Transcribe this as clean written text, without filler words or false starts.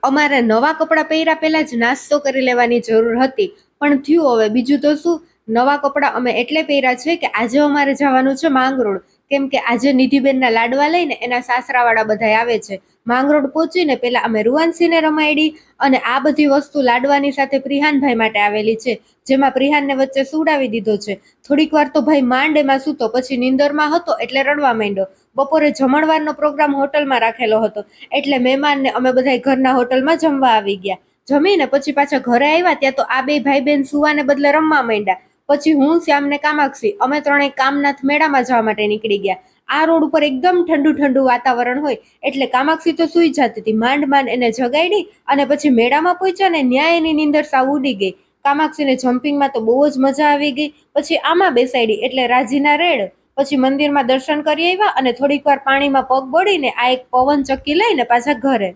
અમારે નવા કપડાં પહેર્યા પહેલા જ નાસ્તો કરી લેવાની જરૂર હતી, પણ થયું હવે બીજું તો શું. નવા કપડાં અમે એટલે પહેર્યા છે કે આજે અમારે જવાનું છે માંગરોળ, કેમ કે આજે નિધિબેનના લાડવા લઈને એના સાસરાવાળા બધા આવે છે. માંગરોળ પહોંચીને પેલા અમે રૂવાનસિંહને રમાડી, અને આ બધી વસ્તુ લાડવાની સાથે પ્રિહાનભાઈ માટે આવેલી છે, જેમાં પ્રિહાનને વચ્ચે સુવડાવી દીધો છે. થોડીક વાર તો ભાઈ માંડ એમાં સૂતો, પછી નીંદરમાં હતો એટલે રડવા માંડ્યો. બપોરે જમણવારનો પ્રોગ્રામ હોટલમાં રાખેલો હતો, એટલે મહેમાનને અમે બધા ઘરના હોટલમાં જમવા આવી ગયા. જમીને પછી પાછા ઘરે આવ્યા ત્યાં તો આ બે ભાઈ બહેન સુવાને બદલે રમવા માંડ્યા. પછી હું, શ્યામ ને કામાક્ષી અમે ત્રણેય કામનાથ મેળામાં જવા માટે નીકળી ગયા. આ રોડ ઉપર એકદમ ઠંડુ ઠંડુ વાતાવરણ હોય એટલે કામાક્ષી તો સુઈ જતી હતી. માંડ માંડ એને જગાડી અને પછી મેળામાં પહોંચ્યા ને ન્યાય એની નીંદર સાવ ઉડી ગઈ. કામાક્ષીને જમ્પિંગમાં તો બહુ જ મજા આવી ગઈ. પછી આમાં બેસાડી એટલે રાજીના રેડ. પછી મંદિરમાં દર્શન કરી આવ્યા અને થોડીક વાર પાણીમાં પગ બોળીને આ એક પવન ચક્કી લઈને પાછા ઘરે.